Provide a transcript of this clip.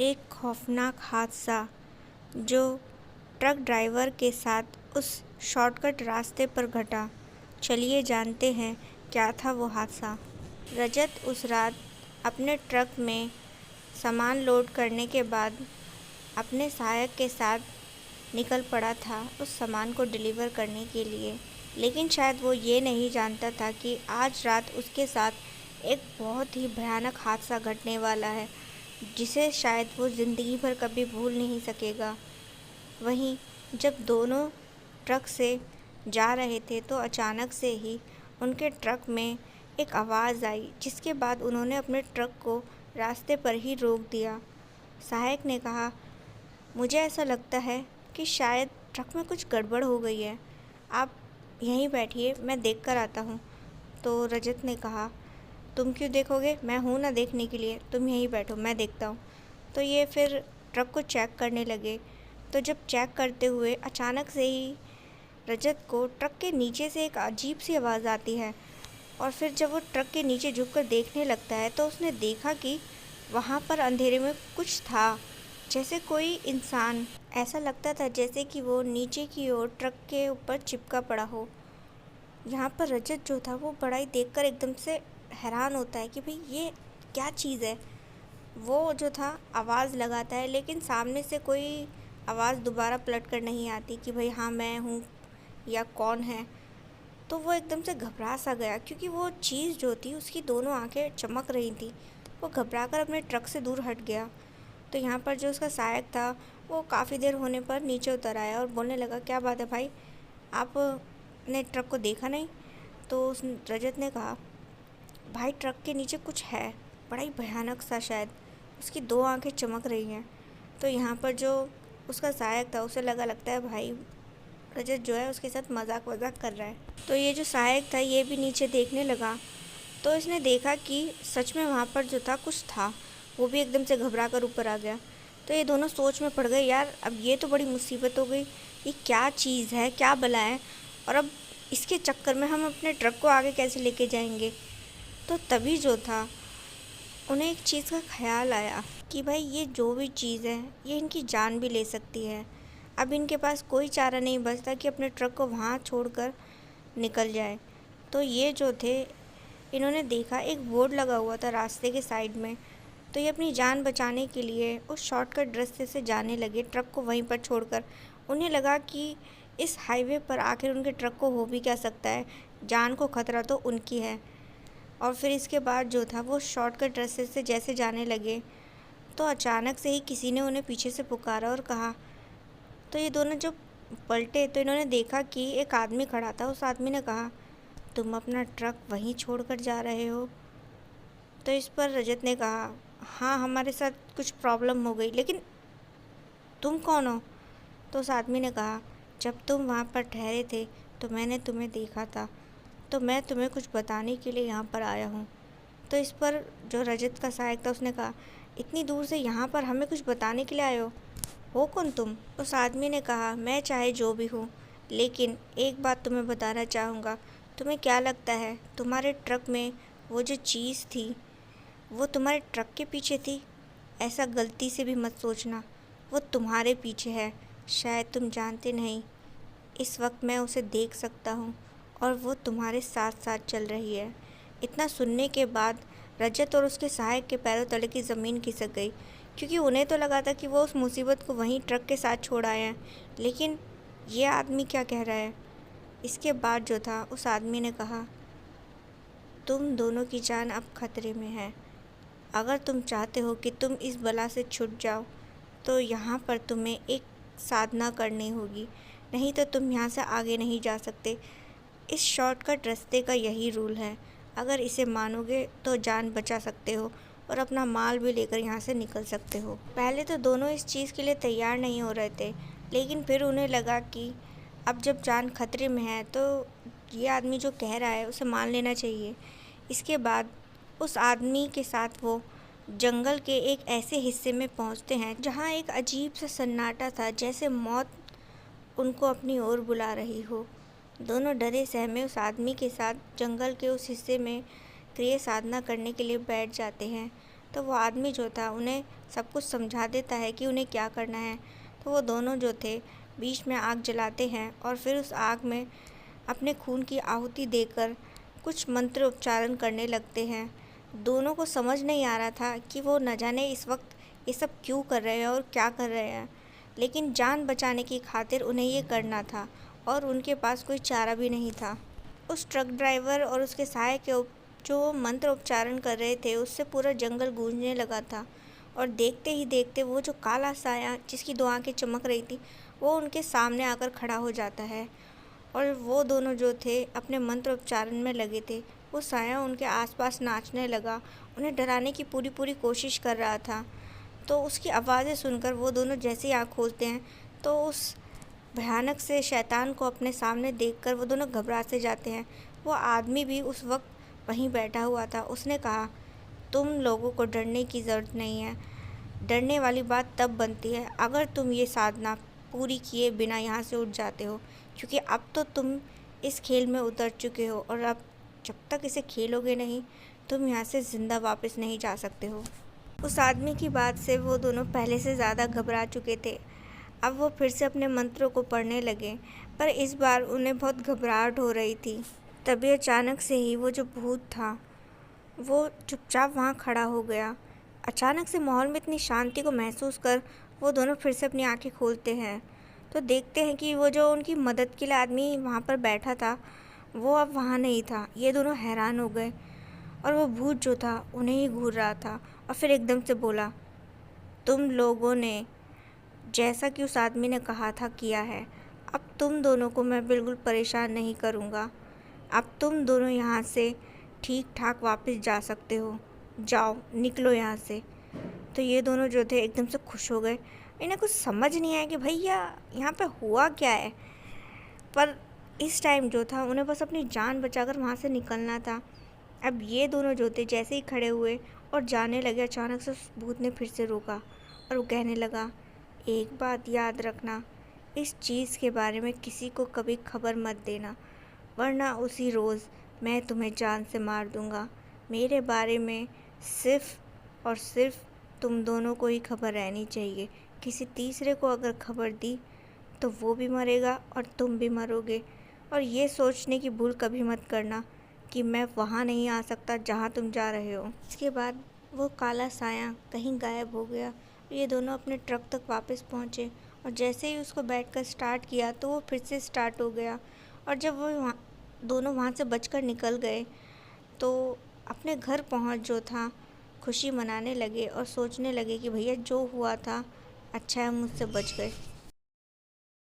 एक खौफनाक हादसा जो ट्रक ड्राइवर के साथ उस शॉर्टकट रास्ते पर घटा। चलिए जानते हैं क्या था वो हादसा। रजत उस रात अपने ट्रक में सामान लोड करने के बाद अपने सहायक के साथ निकल पड़ा था उस सामान को डिलीवर करने के लिए। लेकिन शायद वो ये नहीं जानता था कि आज रात उसके साथ एक बहुत ही भयानक हादसा घटने वाला है, जिसे शायद वो ज़िंदगी भर कभी भूल नहीं सकेगा। वहीं जब दोनों ट्रक से जा रहे थे तो अचानक से ही उनके ट्रक में एक आवाज़ आई, जिसके बाद उन्होंने अपने ट्रक को रास्ते पर ही रोक दिया। सहायक ने कहा, मुझे ऐसा लगता है कि शायद ट्रक में कुछ गड़बड़ हो गई है, आप यहीं बैठिए, मैं देख कर आता हूँ। तो रजत ने कहा, तुम क्यों देखोगे, मैं हूँ ना देखने के लिए, तुम यहीं बैठो, मैं देखता हूँ। तो ये फिर ट्रक को चेक करने लगे। तो जब चेक करते हुए अचानक से ही रजत को ट्रक के नीचे से एक अजीब सी आवाज़ आती है, और फिर जब वो ट्रक के नीचे झुककर देखने लगता है तो उसने देखा कि वहाँ पर अंधेरे में कुछ था, जैसे कोई इंसान। ऐसा लगता था जैसे कि वो नीचे की ओर ट्रक के ऊपर चिपका पड़ा हो। यहाँ पर रजत जो था वो बड़ा ही देखकर एकदम से हैरान होता है कि भाई ये क्या चीज़ है। वो जो था आवाज़ लगाता है, लेकिन सामने से कोई आवाज़ दोबारा पलट कर नहीं आती कि भाई हाँ मैं हूँ या कौन है। तो वो एकदम से घबरा सा गया, क्योंकि वो चीज़ जो थी उसकी दोनों आंखें चमक रही थी। वो घबरा कर अपने ट्रक से दूर हट गया। तो यहाँ पर जो उसका सहायक था वो काफ़ी देर होने पर नीचे उतर आया और बोलने लगा, क्या बात है भाई, आपने ट्रक को देखा नहीं? तो उस रजत ने कहा, भाई ट्रक के नीचे कुछ है, बड़ा ही भयानक सा, शायद उसकी दो आंखें चमक रही हैं। तो यहाँ पर जो उसका सहायक था उसे लगता है भाई रजत जो है उसके साथ मजाक वजाक कर रहा है। तो ये जो सहायक था ये भी नीचे देखने लगा। तो इसने देखा कि सच में वहाँ पर जो था कुछ था। वो भी एकदम से घबरा कर ऊपर आ गया। तो ये दोनों सोच में पड़ गए, यार अब ये तो बड़ी मुसीबत हो गई, ये क्या चीज़ है, क्या बला है, और अब इसके चक्कर में हम अपने ट्रक को आगे कैसे लेके जाएंगे। तो तभी जो था उन्हें एक चीज़ का ख्याल आया कि भाई ये जो भी चीज़ है ये इनकी जान भी ले सकती है। अब इनके पास कोई चारा नहीं बचता कि अपने ट्रक को वहाँ छोड़कर निकल जाए। तो ये जो थे इन्होंने देखा एक बोर्ड लगा हुआ था रास्ते के साइड में। तो ये अपनी जान बचाने के लिए उस शॉर्टकट रास्ते से जाने लगे, ट्रक को वहीं पर छोड़कर। उन्हें लगा कि इस हाईवे पर आखिर उनके ट्रक को हो भी क्या सकता है, जान को खतरा तो उनकी है। और फिर इसके बाद जो था वो शॉर्टकट रास्ते से जैसे जाने लगे तो अचानक से ही किसी ने उन्हें पीछे से पुकारा और कहा। तो ये दोनों जब पलटे तो इन्होंने देखा कि एक आदमी खड़ा था। उस आदमी ने कहा, तुम अपना ट्रक वहीं छोड़कर जा रहे हो? तो इस पर रजत ने कहा, हाँ हमारे साथ कुछ प्रॉब्लम हो गई, लेकिन तुम कौन हो? तो उस आदमी ने कहा, जब तुम वहाँ पर ठहरे थे तो मैंने तुम्हें देखा था, तो मैं तुम्हें कुछ बताने के लिए यहाँ पर आया हूँ। तो इस पर जो रजत का सहायक था उसने कहा, इतनी दूर से यहाँ पर हमें कुछ बताने के लिए आए हो कौन तुम? उस आदमी ने कहा, मैं चाहे जो भी हूँ, लेकिन एक बात तुम्हें बताना चाहूँगा। तुम्हें क्या लगता है तुम्हारे ट्रक में वो जो चीज़ थी वो तुम्हारे ट्रक के पीछे थी? ऐसा गलती से भी मत सोचना, वो तुम्हारे पीछे है। शायद तुम जानते नहीं, इस वक्त मैं उसे देख सकता हूँ और वो तुम्हारे साथ साथ चल रही है। इतना सुनने के बाद रजत और उसके सहायक के पैरों तले की ज़मीन खिसक गई, क्योंकि उन्हें तो लगा था कि वो उस मुसीबत को वहीं ट्रक के साथ छोड़ आए हैं, लेकिन ये आदमी क्या कह रहा है। इसके बाद जो था उस आदमी ने कहा, तुम दोनों की जान अब खतरे में है। अगर तुम चाहते हो कि तुम इस बला से छूट जाओ तो यहाँ पर तुम्हें एक साधना करनी होगी, नहीं तो तुम यहाँ से आगे नहीं जा सकते। इस शॉर्टकट रास्ते का यही रूल है, अगर इसे मानोगे तो जान बचा सकते हो और अपना माल भी लेकर यहाँ से निकल सकते हो। पहले तो दोनों इस चीज़ के लिए तैयार नहीं हो रहे थे, लेकिन फिर उन्हें लगा कि अब जब जान खतरे में है तो ये आदमी जो कह रहा है उसे मान लेना चाहिए। इसके बाद उस आदमी के साथ वो जंगल के एक ऐसे हिस्से में पहुंचते हैं जहां एक अजीब सा सन्नाटा था, जैसे मौत उनको अपनी ओर बुला रही हो। दोनों डरे सहमे उस आदमी के साथ जंगल के उस हिस्से में क्रिया साधना करने के लिए बैठ जाते हैं। तो वो आदमी जो था उन्हें सब कुछ समझा देता है कि उन्हें क्या करना है। तो वो दोनों जो थे बीच में आग जलाते हैं और फिर उस आग में अपने खून की आहुति देकर कुछ मंत्र उच्चारण करने लगते हैं। दोनों को समझ नहीं आ रहा था कि वो न जाने इस वक्त ये सब क्यों कर रहे हैं और क्या कर रहे हैं, लेकिन जान बचाने की खातिर उन्हें ये करना था और उनके पास कोई चारा भी नहीं था। उस ट्रक ड्राइवर और उसके सहायक के जो मंत्र उच्चारण कर रहे थे उससे पूरा जंगल गूंजने लगा था और देखते ही देखते वो जो काला साया जिसकी दो आंखें चमक रही थी वो उनके सामने आकर खड़ा हो जाता है। और वो दोनों जो थे अपने मंत्र उच्चारण में लगे थे। वो साया उनके आसपास नाचने लगा, उन्हें डराने की पूरी पूरी कोशिश कर रहा था। तो उसकी आवाज़ें सुनकर वो दोनों जैसे ही आँख खोलते हैं तो उस भयानक से शैतान को अपने सामने देखकर वो दोनों घबरा से जाते हैं। वो आदमी भी उस वक्त वहीं बैठा हुआ था। उसने कहा, तुम लोगों को डरने की ज़रूरत नहीं है। डरने वाली बात तब बनती है अगर तुम ये साधना पूरी किए बिना यहाँ से उठ जाते हो, क्योंकि अब तो तुम इस खेल में उतर चुके हो और अब जब तक इसे खेलोगे नहीं तुम यहाँ से ज़िंदा वापस नहीं जा सकते हो। उस आदमी की बात से वो दोनों पहले से ज़्यादा घबरा चुके थे। अब वो फिर से अपने मंत्रों को पढ़ने लगे, पर इस बार उन्हें बहुत घबराहट हो रही थी। तभी अचानक से ही वो जो भूत था वो चुपचाप वहाँ खड़ा हो गया। अचानक से माहौल में इतनी शांति को महसूस कर वो दोनों फिर से अपनी आंखें खोलते हैं तो देखते हैं कि वो जो उनकी मदद के लिए आदमी वहाँ पर बैठा था वो अब वहाँ नहीं था। ये दोनों हैरान हो गए और वो भूत जो था उन्हें ही घूर रहा था और फिर एकदम से बोला, तुम लोगों ने जैसा कि उस आदमी ने कहा था किया है। अब तुम दोनों को मैं बिल्कुल परेशान नहीं करूँगा। अब तुम दोनों यहाँ से ठीक ठाक वापस जा सकते हो। जाओ, निकलो यहाँ से। तो ये दोनों जो थे एकदम से खुश हो गए। इन्हें कुछ समझ नहीं आया कि भैया यहाँ पे हुआ क्या है, पर इस टाइम जो था उन्हें बस अपनी जान बचाकर वहाँ से निकलना था। अब ये दोनों जो थे जैसे ही खड़े हुए और जाने लगे, अचानक से उस भूत ने फिर से रोका और वो कहने लगा, एक बात याद रखना, इस चीज़ के बारे में किसी को कभी खबर मत देना, वरना उसी रोज़ मैं तुम्हें जान से मार दूँगा। मेरे बारे में सिर्फ़ और सिर्फ तुम दोनों को ही खबर रहनी चाहिए। किसी तीसरे को अगर खबर दी तो वो भी मरेगा और तुम भी मरोगे। और ये सोचने की भूल कभी मत करना कि मैं वहाँ नहीं आ सकता जहाँ तुम जा रहे हो। इसके बाद वो काला साया कहीं गायब हो गया। ये दोनों अपने ट्रक तक वापस पहुँचे और जैसे ही उसको बैठकर स्टार्ट किया तो वो फिर से स्टार्ट हो गया। और जब वो दोनों वहाँ से बचकर निकल गए तो अपने घर पहुँच जो था खुशी मनाने लगे और सोचने लगे कि भैया जो हुआ था अच्छा है मुझसे बच गए।